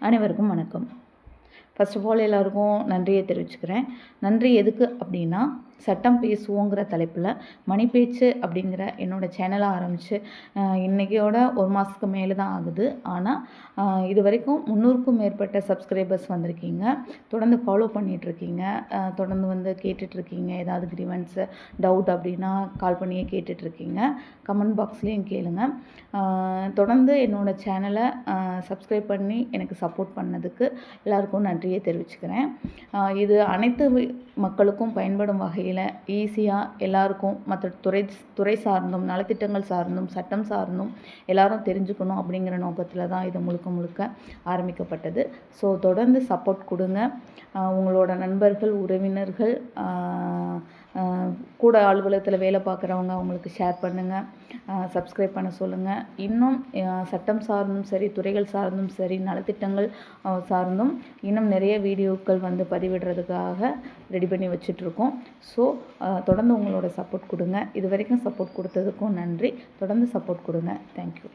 அனைவருக்கும் வணக்கம். First of all எல்லாருக்கும் நன்றியை தெரிவிச்சுக்கிறேன். நன்றி எதுக்கு அப்படின்னா, சட்டம் பேசுவோங்கிற தலைப்பில் மணி பேச்சு அப்படிங்கிற என்னோடய சேனலை ஆரம்பித்து இன்றைக்கியோட 1 மாதத்துக்கு மேலே தான் ஆகுது. ஆனால் இது வரைக்கும் 300க்கும் மேற்பட்ட சப்ஸ்கிரைபர்ஸ் வந்திருக்கீங்க. தொடர்ந்து ஃபாலோ பண்ணிகிட்ருக்கீங்க. தொடர்ந்து வந்து கேட்டுட்ருக்கீங்க. ஏதாவது கிரீவன்ஸு டவுட் அப்படின்னா கால் பண்ணியே கேட்டுட்ருக்கீங்க. கமெண்ட் பாக்ஸ்லேயும் கேளுங்க. தொடர்ந்து என்னோடய சேனலை சப்ஸ்கிரைப் பண்ணி எனக்கு சப்போர்ட் பண்ணதுக்கு எல்லாருக்கும் நன்றியை தெரிவிச்சுக்கிறேன். இது அனைத்து மக்களுக்கும் பயன்படும் வகையில் ஈஸியாக எல்லாருக்கும் மற்ற துறை சார்ந்தும் நலத்திட்டங்கள் சார்ந்தும் சட்டம் சார்ந்தும் எல்லாரும் தெரிஞ்சுக்கணும் அப்படிங்கிற நோக்கத்தில் தான் இது முழுக்க ஆரம்பிக்கப்பட்டது. ஸோ தொடர்ந்து சப்போர்ட் கொடுங்க. உங்களோட நண்பர்கள், உறவினர்கள், கூட அலுவலகத்தில் வேலை பார்க்குறவங்க அவங்களுக்கு ஷேர் பண்ணுங்கள். சப்ஸ்கிரைப் பண்ண சொல்லுங்கள். இன்னும் சட்டம் சார்ந்தும் சரி, துறைகள் சார்ந்தும் சரி, நலத்திட்டங்கள் சார்ந்தும் இன்னும் நிறைய வீடியோக்கள் வந்து பதிவிடுறதுக்காக ரெடி பண்ணி வச்சிட்ருக்கோம். ஸோ தொடர்ந்து உங்களோட சப்போர்ட் கொடுங்க. இது வரைக்கும் சப்போர்ட் கொடுத்ததுக்கும் நன்றி. தொடர்ந்து சப்போர்ட் கொடுங்க. தேங்க்யூ.